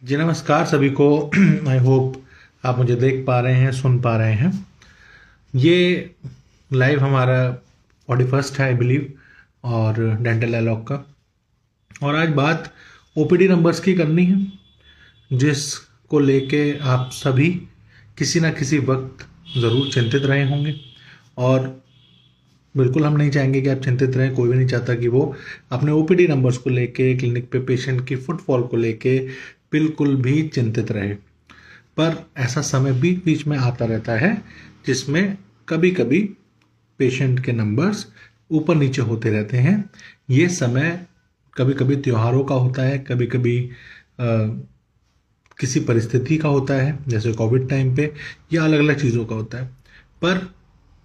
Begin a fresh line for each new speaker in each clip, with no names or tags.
जी नमस्कार सभी को। आई होप आप मुझे देख पा रहे हैं, सुन पा रहे हैं। ये लाइव हमारा 41st है आई बिलीव, और डेंटल डायलॉग का। और आज बात ओपीडी नंबर्स की करनी है, जिसको लेके आप सभी किसी ना किसी वक्त ज़रूर चिंतित रहे होंगे। और बिल्कुल हम नहीं चाहेंगे कि आप चिंतित रहें। कोई भी नहीं चाहता कि वो अपने ओपीडी नंबर्स को लेके, क्लिनिक पे पेशेंट की फुटफॉल को लेके बिल्कुल भी चिंतित रहे। पर ऐसा समय बीच बीच में आता रहता है जिसमें कभी कभी पेशेंट के नंबर्स ऊपर नीचे होते रहते हैं। ये समय कभी कभी त्योहारों का होता है, कभी कभी किसी परिस्थिति का होता है, जैसे कोविड टाइम पे, या अलग अलग चीज़ों का होता है। पर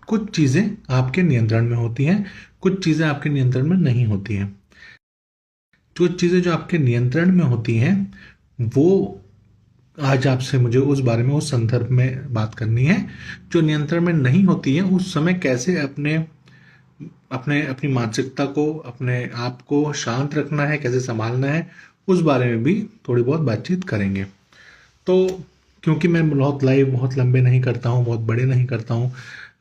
कुछ चीज़ें आपके नियंत्रण में होती हैं, कुछ चीज़ें आपके नियंत्रण में नहीं होती हैं। कुछ चीज़ें जो आपके नियंत्रण में होती हैं, वो आज आपसे मुझे उस बारे में, उस संदर्भ में बात करनी है। जो नियंत्रण में नहीं होती है, उस समय कैसे अपने अपने अपनी मानसिकता को, अपने आप को शांत रखना है, कैसे संभालना है, उस बारे में भी थोड़ी बहुत बातचीत करेंगे। तो क्योंकि मैं बहुत लाइव, बहुत लंबे नहीं करता हूँ, बहुत बड़े नहीं करता हूँ,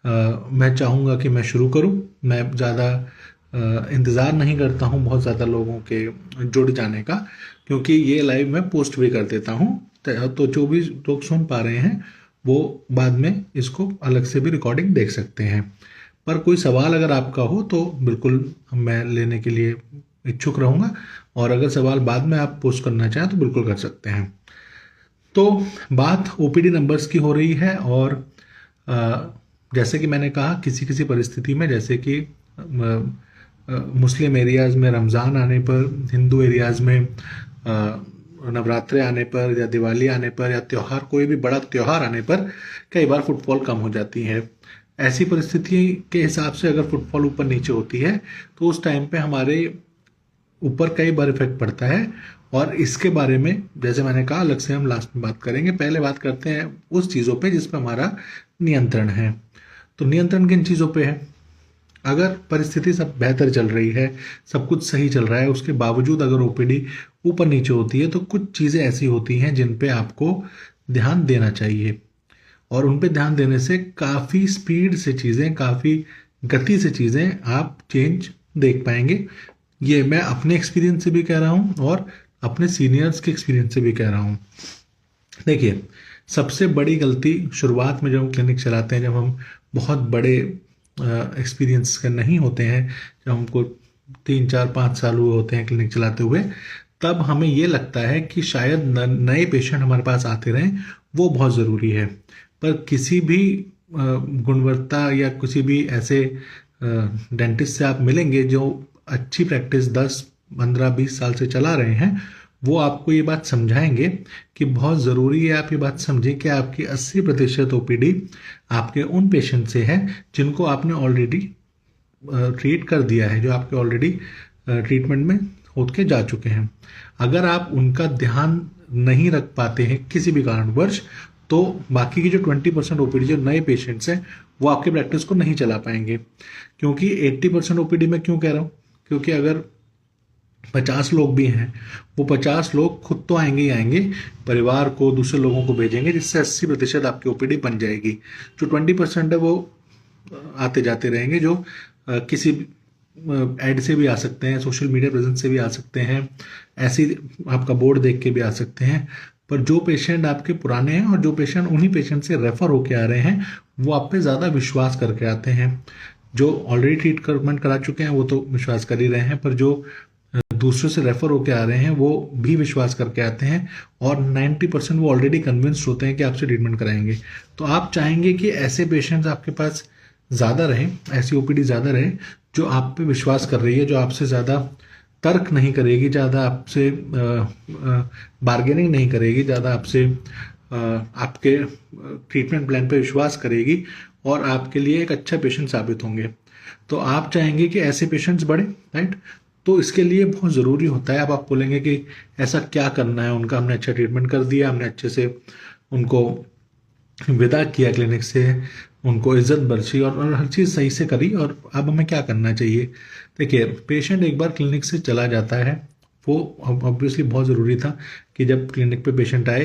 मैं चाहूँगा कि मैं शुरू करूँ। मैं ज़्यादा इंतज़ार नहीं करता हूँ बहुत ज़्यादा लोगों के जुड़ जाने का, क्योंकि ये लाइव मैं पोस्ट भी कर देता हूँ। तो जो भी लोग सुन पा रहे हैं वो बाद में इसको अलग से भी रिकॉर्डिंग देख सकते हैं। पर कोई सवाल अगर आपका हो तो बिल्कुल मैं लेने के लिए इच्छुक रहूँगा, और अगर सवाल बाद में आप पोस्ट करना चाहें तो बिल्कुल कर सकते हैं। तो बात ओपीडी नंबर्स की हो रही है। और जैसे कि मैंने कहा, किसी किसी परिस्थिति में, जैसे कि मुस्लिम एरियाज़ में रमज़ान आने पर, हिंदू एरियाज़ में नवरात्रे आने पर, या दिवाली आने पर, या त्यौहार, कोई भी बड़ा त्यौहार आने पर कई बार फुटफॉल कम हो जाती है। ऐसी परिस्थिति के हिसाब से अगर फुटफॉल ऊपर नीचे होती है तो उस टाइम पे हमारे ऊपर कई बार इफेक्ट पड़ता है। और इसके बारे में, जैसे मैंने कहा, अलग से हम लास्ट में बात करेंगे। पहले बात करते हैं उस चीज़ों पे जिस पे हमारा नियंत्रण है। तो नियंत्रण किन चीज़ों पे है? अगर परिस्थिति सब बेहतर चल रही है, सब कुछ सही चल रहा है, उसके बावजूद अगर ओपीडी ऊपर नीचे होती है, तो कुछ चीज़ें ऐसी होती हैं जिन पे आपको ध्यान देना चाहिए। और उन पे ध्यान देने से काफ़ी स्पीड से चीज़ें, काफ़ी गति से चीज़ें आप चेंज देख पाएंगे। ये मैं अपने एक्सपीरियंस से भी कह रहा हूँ और अपने सीनियर्स के एक्सपीरियंस से भी कह रहा हूँ। देखिए, सबसे बड़ी गलती शुरुआत में जब हम क्लिनिक चलाते हैं, जब हम बहुत बड़े एक्सपीरियंस के नहीं होते हैं, जब हमको 3 4 5 साल हुए होते हैं क्लिनिक चलाते हुए, तब हमें ये लगता है कि शायद नए पेशेंट हमारे पास आते रहें, वो बहुत ज़रूरी है। पर किसी भी गुणवत्ता या किसी भी ऐसे डेंटिस्ट से आप मिलेंगे जो अच्छी प्रैक्टिस 10 15 20 साल से चला रहे हैं, वो आपको ये बात समझाएंगे कि बहुत ज़रूरी है आप ये बात समझें कि आपकी 80% ओपीडी आपके उन पेशेंट से है जिनको आपने ऑलरेडी ट्रीट कर दिया है, जो आपके ऑलरेडी ट्रीटमेंट में होके जा चुके हैं। अगर आप उनका ध्यान नहीं रख पाते हैं किसी भी कारणवश, तो बाकी की जो 20% ओपीडी, जो नए पेशेंट्स हैं, वो आपके प्रैक्टिस को नहीं चला पाएंगे। क्योंकि 80% ओपीडी में क्यों कह रहा हूँ? क्योंकि अगर 50 लोग भी हैं, वो 50 लोग खुद तो आएंगे ही आएंगे, परिवार को, दूसरे लोगों को भेजेंगे, जिससे 80% आपकी ओपीडी बन जाएगी। जो 20% है वो आते जाते रहेंगे, जो किसी एड से भी आ सकते हैं, सोशल मीडिया प्रेजेंस से भी आ सकते हैं, ऐसी आपका बोर्ड देख के भी आ सकते हैं। पर जो पेशेंट आपके पुराने हैं और जो पेशेंट उन्हीं पेशेंट से रेफर होके आ रहे हैं, वो आप पे ज़्यादा विश्वास करके आते हैं। जो ऑलरेडी ट्रीटमेंट करा चुके हैं वो तो विश्वास कर ही रहे हैं, पर जो दूसरों से रेफर होके आ रहे हैं वो भी विश्वास करके आते हैं, और 90% वो ऑलरेडी कन्विंस्ड होते हैं कि आपसे ट्रीटमेंट कराएंगे। तो आप चाहेंगे कि ऐसे पेशेंट्स आपके पास ज़्यादा रहें, ऐसी ओपीडी ज़्यादा रहे जो आप पे विश्वास कर रही है, जो आपसे ज़्यादा तर्क नहीं करेगी, ज़्यादा आपसे बार्गेनिंग नहीं करेगी, ज़्यादा आपसे आपके ट्रीटमेंट प्लान पे विश्वास करेगी, और आपके लिए एक अच्छा पेशेंट साबित होंगे। तो आप चाहेंगे कि ऐसे पेशेंट्स बढ़े, राइट? तो इसके लिए बहुत ज़रूरी होता है, अब आप बोलेंगे कि ऐसा क्या करना है, उनका हमने अच्छा ट्रीटमेंट कर दिया, हमने अच्छे से उनको विदा किया क्लिनिक से, उनको इज्जत बख्शी और हर चीज़ सही से करी, और अब हमें क्या करना चाहिए? देखिए, पेशेंट एक बार क्लिनिक से चला जाता है वो ऑब्वियसली बहुत ज़रूरी था कि जब क्लिनिक पे पेशेंट आए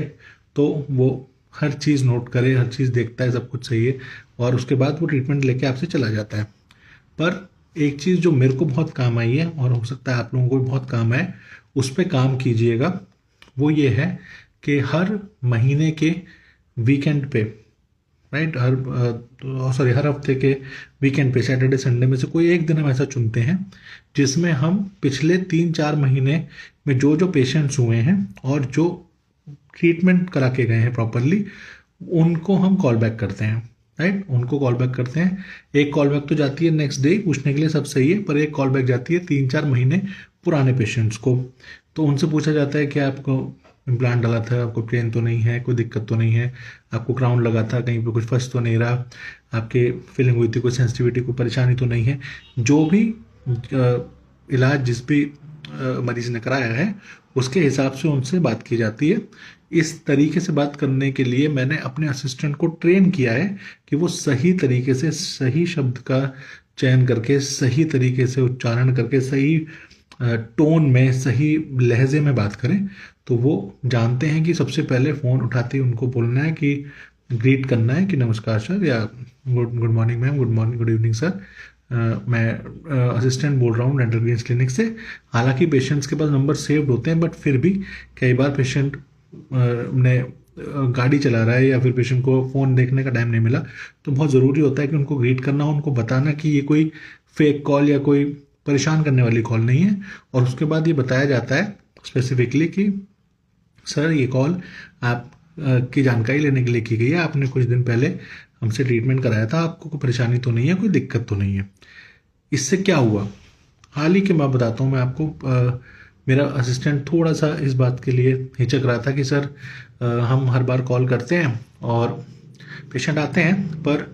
तो वो हर चीज़ नोट करे, हर चीज़ देखता है सब कुछ सही है, और उसके बाद वो ट्रीटमेंट लेके आपसे चला जाता है। पर एक चीज़ जो मेरे को बहुत काम आई है और हो सकता है आप लोगों को भी बहुत काम आए, उस पर काम कीजिएगा। वो ये है कि हर महीने के वीकेंड पे, राइट, हर हफ्ते के वीकेंड पे, सैटरडे संडे में से कोई एक दिन हम ऐसा चुनते हैं जिसमें हम पिछले 3-4 महीने में जो जो पेशेंट्स हुए हैं और जो ट्रीटमेंट करा के गए हैं प्रॉपरली, उनको हम कॉल बैक करते हैं, राइट, उनको कॉल बैक करते हैं। एक कॉल बैक तो जाती है नेक्स्ट डे पूछने के लिए सब सही है, पर एक कॉल बैक जाती है 3-4 महीने पुराने पेशेंट्स को। तो उनसे पूछा जाता है कि आपको इम्प्लांट डाला था, आपको पेन तो नहीं है, कोई दिक्कत तो नहीं है, आपको क्राउन लगा था, कहीं पे कुछ फंस तो नहीं रहा, आपके फीलिंग हुई थी, कोई सेंसिटिविटी, कोई परेशानी तो नहीं है। जो भी इलाज जिस भी मरीज ने कराया है उसके हिसाब से उनसे बात की जाती है। इस तरीके से बात करने के लिए मैंने अपने असिस्टेंट को ट्रेन किया है कि वो सही तरीके से सही शब्द का चयन करके, सही तरीके से उच्चारण करके, सही टोन में, सही लहजे में बात करें। तो वो जानते हैं कि सबसे पहले फ़ोन उठाते ही उनको बोलना है कि ग्रीट करना है कि नमस्कार सर, या good morning ma'am, good morning, good evening sir, मैं असिस्टेंट बोल रहा हूँ डेंटल ग्रीन्स क्लिनिक से। हालांकि पेशेंट्स के पास नंबर सेव्ड होते हैं, बट फिर भी कई बार पेशेंट ने गाड़ी चला रहा है या फिर पेशेंट को फ़ोन देखने का टाइम नहीं मिला, तो बहुत ज़रूरी होता है कि उनको ग्रीट करना हो, उनको बताना कि ये कोई फेक कॉल या कोई परेशान करने वाली कॉल नहीं है। और उसके बाद ये बताया जाता है स्पेसिफिकली कि सर ये कॉल आप की जानकारी लेने के लिए की गई है, आपने कुछ दिन पहले हमसे ट्रीटमेंट कराया था, आपको कोई परेशानी तो नहीं है, कोई दिक्कत तो नहीं है। इससे क्या हुआ, हाल ही के मैं बताता हूँ मैं आपको। मेरा असिस्टेंट थोड़ा सा इस बात के लिए हिचक रहा था कि सर हम हर बार कॉल करते हैं और पेशेंट आते हैं, पर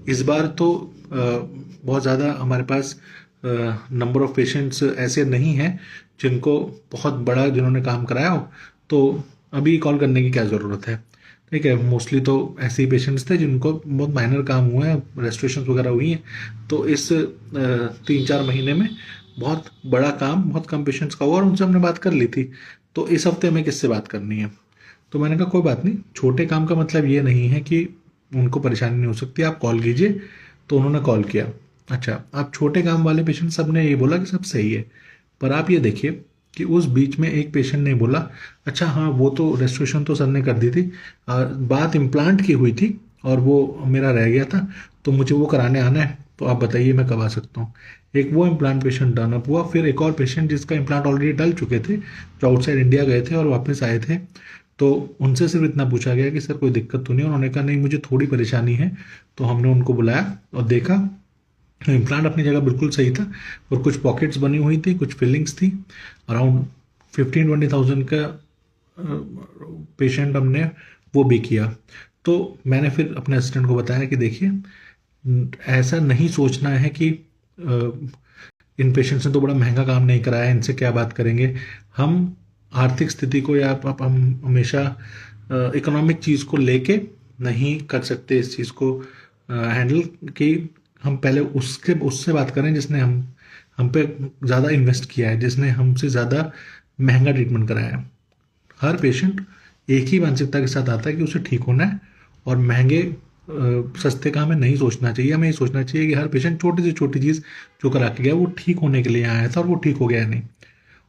इस बार तो बहुत ज़्यादा हमारे पास नंबर ऑफ़ पेशेंट्स ऐसे नहीं हैं जिनको बहुत बड़ा जिन्होंने काम कराया हो, तो अभी कॉल करने की क्या ज़रूरत है। ठीक है, मोस्टली तो ऐसे ही पेशेंट्स थे जिनको बहुत माइनर काम हुए हैं, रेस्टोरेशन वगैरह हुई हैं। तो इस 3-4 महीने में बहुत बड़ा काम बहुत कम पेशेंट्स का हुआ और उनसे हमने बात कर ली थी। तो इस हफ्ते हमें किससे बात करनी है। तो मैंने कहा कोई बात नहीं, छोटे काम का मतलब ये नहीं है कि उनको परेशानी नहीं हो सकती, आप कॉल कीजिए। तो उन्होंने कॉल किया। अच्छा, आप छोटे काम वाले पेशेंट सब ने ये बोला कि सब सही है, पर आप ये देखिए कि उस बीच में एक पेशेंट ने बोला अच्छा हाँ वो तो रेस्टोरेशन तो सर ने कर दी थी, बात इम्प्लांट की हुई थी और वो मेरा रह गया था, तो मुझे वो कराने आना है, तो आप बताइए मैं कब आ सकता हूँ। एक वो इम्प्लांट पेशेंट डन अप हुआ। फिर एक और पेशेंट जिसका इम्प्लांट ऑलरेडी डल चुके थे, जो आउटसाइड इंडिया गए थे और वापस आए थे, तो उनसे सिर्फ इतना पूछा गया कि सर कोई दिक्कत तो नहीं, उन्होंने कहा नहीं मुझे थोड़ी परेशानी है। तो हमने उनको बुलाया और देखा तो इम्प्लांट अपनी जगह बिल्कुल सही था और कुछ पॉकेट्स बनी हुई थी, कुछ फिलिंग्स थी। अराउंड 15-20,000 का पेशेंट हमने वो भी किया। तो मैंने फिर अपने असिस्टेंट को बताया कि देखिए ऐसा नहीं सोचना है कि इन पेशेंट्स ने तो बड़ा महंगा काम नहीं कराया, इनसे क्या बात करेंगे। हम आर्थिक स्थिति को या हम हमेशा इकोनॉमिक चीज़ को लेके नहीं कर सकते इस चीज़ को हैंडल, कि हम पहले उससे बात करें जिसने हम पे ज़्यादा इन्वेस्ट किया है, जिसने हमसे ज़्यादा महंगा ट्रीटमेंट कराया है। हर पेशेंट एक ही मानसिकता के साथ आता है कि उसे ठीक होना है, और महंगे सस्ते का हमें नहीं सोचना चाहिए। हमें ये सोचना चाहिए कि हर पेशेंट छोटी से छोटी चीज़ जो करा के गया वो ठीक होने के लिए आया था और वो ठीक हो गया नहीं।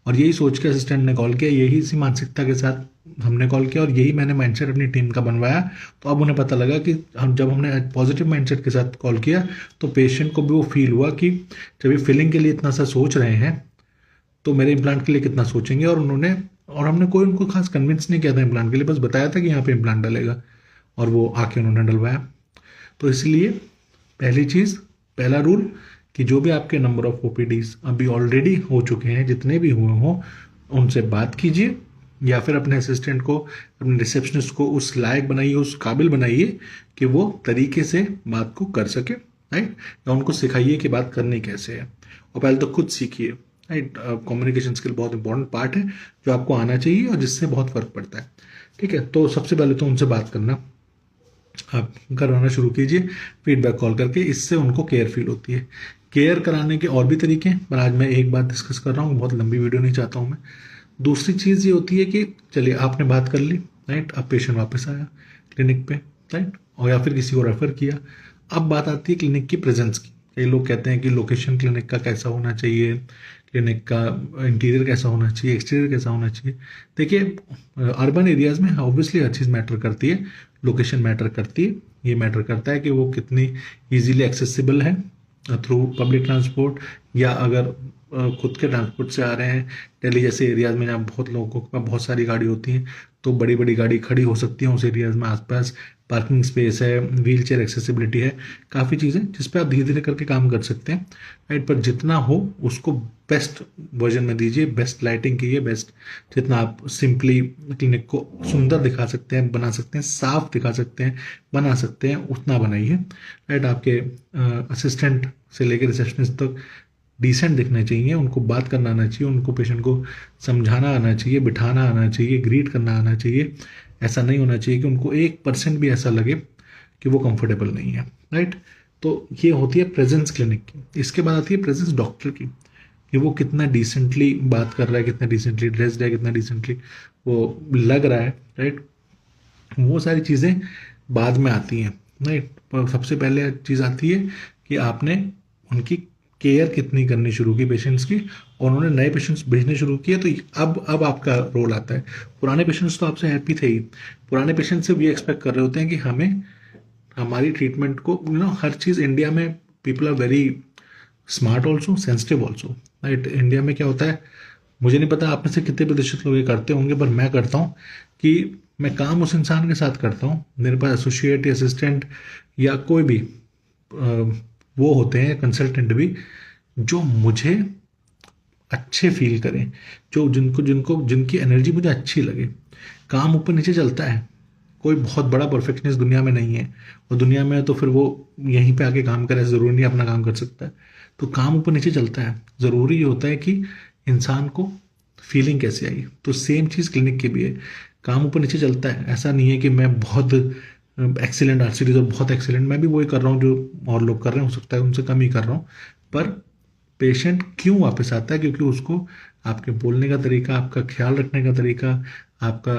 और यही सोच के असिस्टेंट ने कॉल किया, यही इसी मानसिकता के साथ हमने कॉल किया और यही मैंने माइंडसेट अपनी टीम का बनवाया। तो अब उन्हें पता लगा कि जब हमने पॉजिटिव माइंडसेट के साथ कॉल किया तो पेशेंट को भी वो फील हुआ कि जब ये फिलिंग के लिए इतना सा सोच रहे हैं तो मेरे इम्प्लांट के लिए कितना सोचेंगे। और हमने कोई उनको खास कन्विंस नहीं किया था इम्प्लांट के लिए, बस बताया था कि यहाँ पे इम्प्लांट डलेगा और वो आके उन्होंने डलवाया। तो इसलिए पहली चीज़, पहला रूल कि जो भी आपके नंबर ऑफ ओपीडीज अभी ऑलरेडी हो चुके हैं, जितने भी हुए हों, उनसे बात कीजिए या फिर अपने असिस्टेंट को, अपने रिसेप्शनिस्ट को उस लायक बनाइए, उस काबिल बनाइए कि वो तरीके से बात को कर सके, राइट। या उनको सिखाइए कि बात करनी कैसे है, और पहले तो खुद सीखिए, राइट। कम्युनिकेशन स्किल बहुत इंपॉर्टेंट पार्ट है जो आपको आना चाहिए और जिससे बहुत फ़र्क पड़ता है, ठीक है। तो सबसे पहले तो उनसे बात करना आप करवाना शुरू कीजिए फीडबैक कॉल करके, इससे उनको केयर फील होती है। केयर कराने के और भी तरीके हैं, पर आज मैं एक बात डिस्कस कर रहा हूँ, बहुत लंबी वीडियो नहीं चाहता हूँ मैं। दूसरी चीज़ ये होती है कि चलिए आपने बात कर ली, राइट, अब पेशेंट वापस आया क्लिनिक पे, राइट, और या फिर किसी को रेफर किया। अब बात आती है क्लिनिक की प्रेजेंस की। कई लोग कहते हैं कि लोकेशन क्लिनिक का कैसा होना चाहिए, क्लिनिक का इंटीरियर कैसा होना चाहिए, एक्सटीरियर कैसा होना चाहिए। देखिए, अर्बन एरियाज़ में ऑब्वियसली हर चीज़ मैटर करती है, लोकेशन मैटर करती है। ये मैटर करता है कि वो कितनी ईजीली एक्सेसिबल है थ्रू पब्लिक ट्रांसपोर्ट, या अगर खुद के ट्रांसपोर्ट से आ रहे हैं। दिल्ली जैसे एरियाज़ में जहाँ बहुत लोगों के पास बहुत सारी गाड़ी होती हैं, तो बड़ी बड़ी गाड़ी खड़ी हो सकती है उस एरियाज़ में, आसपास पार्किंग स्पेस है, व्हील चेयर एक्सेसिबिलिटी है, काफ़ी चीज़ें जिस पे आप धीरे धीरे करके काम कर सकते हैं, राइट। पर जितना हो उसको बेस्ट वर्जन में दीजिए, बेस्ट लाइटिंग कीजिए, बेस्ट जितना आप सिंपली क्लिनिक को सुंदर दिखा सकते हैं, बना सकते हैं, साफ दिखा सकते हैं, बना सकते हैं, उतना बनाइए, राइट। आपके असिस्टेंट से लेकर रिसेप्शनिस्ट तक डिसेंट दिखने चाहिए, उनको बात करना आना चाहिए, उनको पेशेंट को समझाना आना चाहिए, बिठाना आना चाहिए, ग्रीट करना आना चाहिए। ऐसा नहीं होना चाहिए कि उनको 1% भी ऐसा लगे कि वो कंफर्टेबल नहीं है, राइट। तो ये होती है प्रेजेंस क्लिनिक की। इसके बाद आती है प्रेजेंस डॉक्टर की, कि वो कितना डिसेंटली बात कर रहा है, कितना डिसेंटली ड्रेस्ड है, कितना डिसेंटली वो लग रहा है, राइट। वो सारी चीज़ें बाद में आती हैं, राइट। पर सबसे पहले चीज़ आती है कि आपने उनकी केयर कितनी करनी शुरू की पेशेंट्स की, और उन्होंने नए पेशेंट्स भेजने शुरू किए, तो अब आपका रोल आता है। पुराने पेशेंट्स तो आपसे हैप्पी थे ही, पुराने पेशेंट्स से ये एक्सपेक्ट कर रहे होते हैं कि हमें हमारी ट्रीटमेंट को, हर चीज़ इंडिया में people are very smart also, sensitive also, right. India में क्या होता है, मुझे नहीं पता आप में से कितने प्रतिशत लोग ये करते होंगे, पर मैं करता हूँ कि मैं काम उस इंसान के साथ करता हूँ, मेरे पास एसोसिएट या असिस्टेंट या कोई भी वो होते हैं, कंसल्टेंट भी, जो मुझे अच्छे फील करें, जो जिनको जिनको जिनकी एनर्जी मुझे अच्छी लगे। काम ऊपर नीचे चलता है, कोई बहुत बड़ा परफेक्शनिस्ट दुनिया में नहीं है, और दुनिया में तो फिर वो यहीं पे आके काम करे, ज़रूरी नहीं अपना काम कर सकता है। तो काम ऊपर नीचे चलता है, ज़रूरी ये होता है कि इंसान को फीलिंग कैसे आई। तो सेम चीज़ क्लिनिक की भी है, काम ऊपर नीचे चलता है। ऐसा नहीं है कि मैं बहुत एक्सीलेंट आरसीडीज और बहुत एक्सीलेंट, मैं भी वही कर रहा हूँ जो और लोग कर रहे हैं, हो सकता है उनसे कम ही कर रहा हूँ। पर पेशेंट क्यों वापस आता है, क्योंकि उसको आपके बोलने का तरीका, आपका ख्याल रखने का तरीका, आपका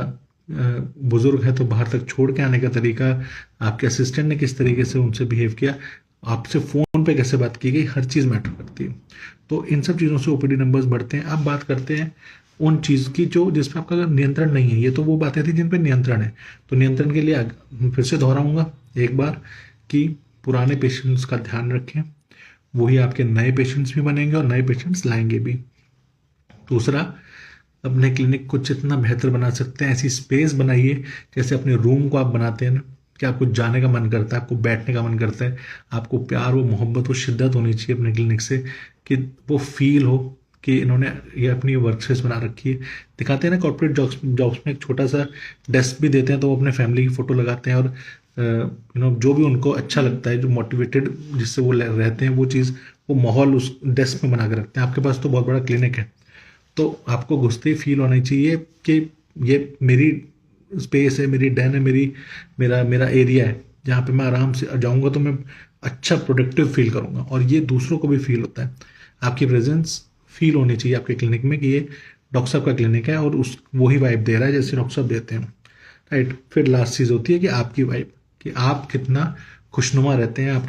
बुजुर्ग है तो बाहर तक छोड़ के आने का तरीका, आपके असिस्टेंट ने किस तरीके से उनसे बिहेव किया, आपसे फ़ोन पे कैसे बात की गई, हर चीज़ मैटर करती है। तो इन सब चीज़ों से ओपीडी नंबर्स बढ़ते हैं। अब बात करते हैं उन चीज़ की जो जिस पे आपका नियंत्रण नहीं है। ये तो वो बातें थी जिन पे नियंत्रण है। तो नियंत्रण के लिए फिर से दोहराऊंगा एक बार कि पुराने पेशेंट्स का ध्यान रखें, वही आपके नए पेशेंट्स भी बनेंगे और नए पेशेंट्स लाएंगे भी। दूसरा, अपने क्लिनिक को जितना बेहतर बना सकते हैं ऐसी स्पेस बनाइए, जैसे अपने रूम को आप बनाते हैं ना, कि आपको जाने का मन करता है, आपको बैठने का मन करता है, आपको प्यार व मोहब्बत व शिद्दत होनी चाहिए अपने क्लिनिक से, कि वो फील हो कि इन्होंने ये अपनी वर्क स्पेस बना रखी है। दिखाते हैं ना कॉर्पोरेट जॉब्स में एक छोटा सा डेस्क भी देते हैं, तो वो अपने फैमिली की फ़ोटो लगाते हैं, और जो भी उनको अच्छा लगता है, जो मोटिवेटेड जिससे वो रहते हैं, वो चीज़, वो माहौल उस डेस्क में बना कर रखते हैं। आपके पास तो बहुत बड़ा क्लिनिक है, तो आपको घुसते ही फील होना चाहिए कि ये मेरी स्पेस है, मेरी डेन है, मेरा एरिया है, जहाँ पे मैं आराम से जाऊँगा तो मैं अच्छा प्रोडक्टिव फील करूँगा, और ये दूसरों को भी फील होता है। आपकी प्रेजेंस फील होनी चाहिए आपके क्लिनिक में कि ये डॉक्टर साहब का क्लिनिक है, और उस वही वाइब दे रहा है जैसे डॉक्टर साहब देते हैं, राइट। फिर लास्ट चीज़ होती है कि आपकी वाइब, कि आप कितना खुशनुमा रहते हैं, आप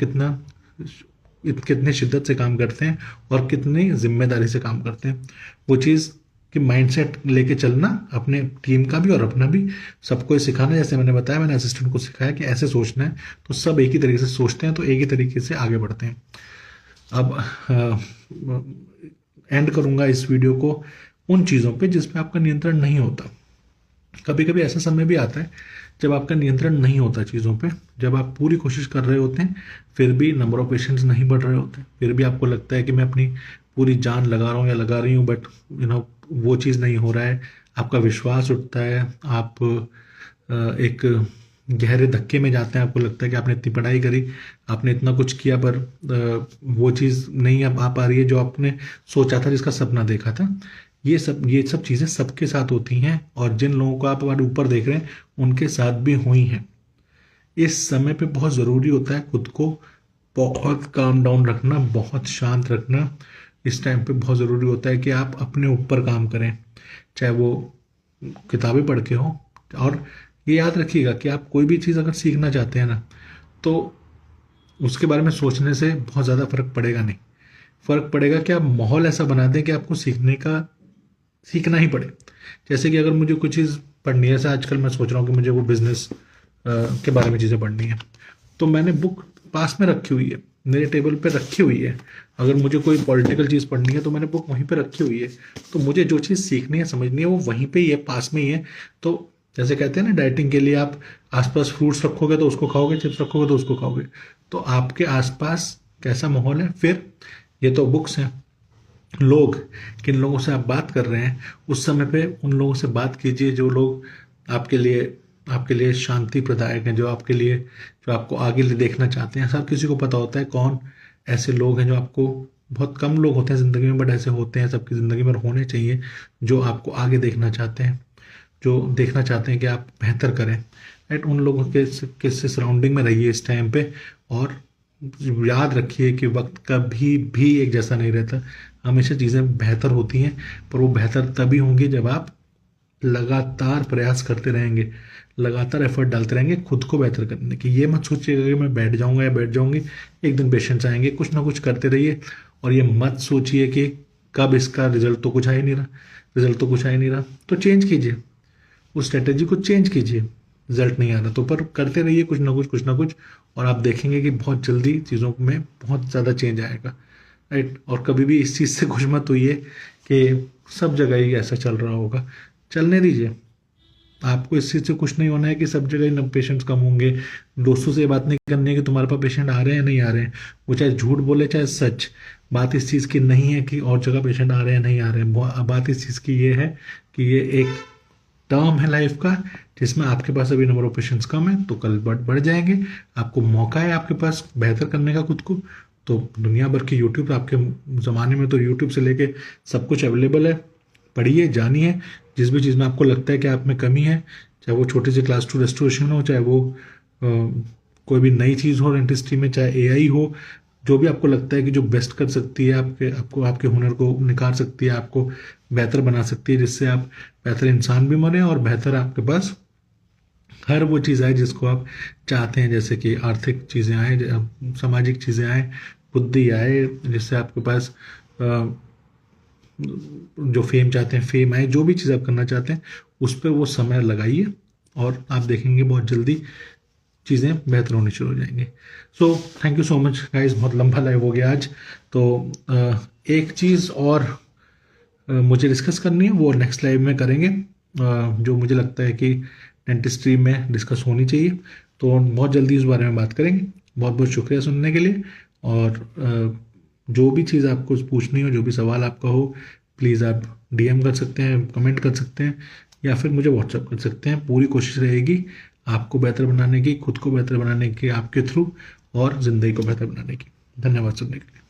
कितने शिद्दत से काम करते हैं, और कितनी जिम्मेदारी से काम करते हैं। वो चीज़ कि माइंडसेट लेके चलना, अपने टीम का भी और अपना भी, सबको सिखाना। जैसे मैंने बताया, मैंने असिस्टेंट को सिखाया कि ऐसे सोचना है, तो सब एक ही तरीके से सोचते हैं, तो एक ही तरीके से आगे बढ़ते हैं। अब एंड करूँगा इस वीडियो को उन चीज़ों पे जिस पे आपका नियंत्रण नहीं होता। कभी कभी ऐसा समय भी आता है जब आपका नियंत्रण नहीं होता चीज़ों पे, जब आप पूरी कोशिश कर रहे होते हैं, फिर भी नंबर ऑफ पेशेंट्स नहीं बढ़ रहे होते, फिर भी आपको लगता है कि मैं अपनी पूरी जान लगा रहा हूँ या लगा रही हूँ, बट वो चीज़ नहीं हो रहा है। आपका विश्वास उठता है, आप एक गहरे धक्के में जाते हैं, आपको लगता है कि आपने इतनी पढ़ाई करी, आपने इतना कुछ किया, पर वो चीज़ नहीं आ पा रही है जो आपने सोचा था, जिसका सपना देखा था। ये सब चीज़ें सबके साथ होती हैं, और जिन लोगों को आप ऊपर देख रहे हैं उनके साथ भी हुई हैं। इस समय पे बहुत ज़रूरी होता है खुद को बहुत काम डाउन रखना, बहुत शांत रखना, इस टाइम पे बहुत ज़रूरी होता है कि आप अपने ऊपर काम करें, चाहे वो किताबें पढ़ के हो। और ये याद रखिएगा कि आप कोई भी चीज़ अगर सीखना चाहते हैं ना, तो उसके बारे में सोचने से बहुत ज़्यादा फर्क पड़ेगा नहीं। फर्क पड़ेगा कि आप माहौल ऐसा बना दें कि आपको सीखना ही पड़े। जैसे कि अगर मुझे कुछ चीज़ पढ़नी है, जैसे आजकल मैं सोच रहा हूँ कि मुझे वो बिजनेस के बारे में चीज़ें पढ़नी है, तो मैंने बुक पास में रखी हुई है, मेरे टेबल पे रखी हुई है। अगर मुझे कोई पॉलिटिकल चीज़ पढ़नी है तो मैंने बुक वहीं पे रखी हुई है। तो मुझे जो चीज़ सीखनी है, समझनी है, वो वहीं पे ही है, पास में ही है। तो जैसे कहते हैं ना, डाइटिंग के लिए आप आसपास फ्रूट्स रखोगे तो उसको खाओगे, चिप्स रखोगे तो उसको खाओगे। तो आपके आसपास कैसा माहौल है? फिर ये तो बुक्स हैं। लोग, किन लोगों से आप बात कर रहे हैं, उस समय पे उन लोगों से बात कीजिए जो लोग आपके लिए शांति प्रदायक हैं, जो आपके लिए, जो आपको आगे ले देखना चाहते हैं। सब किसी को पता होता है कौन ऐसे लोग हैं जो आपको, बहुत कम लोग होते हैं ज़िंदगी में, बट ऐसे होते हैं, सबकी ज़िंदगी में होने चाहिए, जो आपको आगे देखना चाहते हैं, जो देखना चाहते हैं कि आप बेहतर करें। राइट, उन लोगों के से सराउंडिंग में रहिए इस टाइम पे। और याद रखिए कि वक्त कभी भी एक जैसा नहीं रहता, हमेशा चीज़ें बेहतर होती हैं, पर वो बेहतर तभी होंगी जब आप लगातार प्रयास करते रहेंगे, लगातार एफर्ट डालते रहेंगे खुद को बेहतर करने की। ये मत सोचिएगा कि मैं बैठ जाऊंगा या बैठ जाऊंगी, एक दिन पेशेंस आएंगे। कुछ ना कुछ करते रहिए। और ये मत सोचिए कि कब इसका रिजल्ट तो कुछ आ ही नहीं रहा, रिजल्ट तो कुछ आ ही नहीं रहा, तो चेंज कीजिए, उस स्ट्रेटेजी को चेंज कीजिए। रिजल्ट नहीं आ रहा तो पर करते रहिए कुछ ना कुछ, कुछ ना कुछ, और आप देखेंगे कि बहुत जल्दी चीज़ों में बहुत ज़्यादा चेंज आएगा। राइट, और कभी भी इस चीज़ से खुश मत होइए कि सब जगह ही ऐसा चल रहा होगा। चलने दीजिए। आपको इस चीज़ से खुश नहीं होना है कि सब जगह ही पेशेंट्स कम होंगे। दोस्तों से ये बात नहीं करनी है कि तुम्हारे पास पेशेंट आ रहे हैं नहीं आ रहे हैं, वो चाहे झूठ बोले चाहे सच। बात इस चीज़ की नहीं है कि और जगह पेशेंट आ रहे हैं नहीं आ रहे हैं, बात इस चीज़ की ये है कि ये एक टर्म है लाइफ का, जिसमें आपके पास अभी नंबर ऑफ पेशेंट्स कम है, तो कल बढ़ जाएंगे। आपको मौका है आपके पास बेहतर करने का खुद को। तो दुनिया भर की यूट्यूब, आपके ज़माने में तो यूट्यूब से लेके सब कुछ अवेलेबल है। पढ़िए, जानिए, जिस भी चीज़ में आपको लगता है कि आप में कमी है, चाहे वो छोटी सी क्लास 2 रेस्टोरेशन हो, चाहे वो कोई भी नई चीज़ हो डेंटिस्ट्री में, चाहे एआई हो, जो भी आपको लगता है कि जो बेस्ट कर सकती है, आपके हुनर को निखार सकती है, आपको बेहतर बना सकती है, जिससे आप बेहतर इंसान भी बने और बेहतर आपके पास हर वो चीज़ आए जिसको आप चाहते हैं। जैसे कि आर्थिक चीज़ें आए, सामाजिक चीज़ें आए, बुद्धि आए, जिससे आपके पास जो फेम चाहते हैं फेम आए, जो भी चीज़ आप करना चाहते हैं उस पर वो समय लगाइए, और आप देखेंगे बहुत जल्दी चीज़ें बेहतर होनी शुरू हो जाएंगी। So thank you so much guys, बहुत लंबा लाइव हो गया आज। तो एक चीज़ और मुझे डिस्कस करनी है, वो नेक्स्ट लाइव में करेंगे, जो मुझे लगता है कि डेंटिस्ट्री में डिस्कस होनी चाहिए। तो बहुत जल्दी इस बारे में बात करेंगे। बहुत बहुत शुक्रिया सुनने के लिए। और जो भी चीज़ आपको पूछनी हो, जो भी सवाल आपका हो, प्लीज़ आप डीएम कर सकते हैं, कमेंट कर सकते हैं, या फिर मुझे व्हाट्सअप कर सकते हैं। पूरी कोशिश रहेगी आपको बेहतर बनाने की, खुद को बेहतर बनाने की आपके थ्रू, और ज़िंदगी को बेहतर बनाने की। धन्यवाद सुनने के लिए।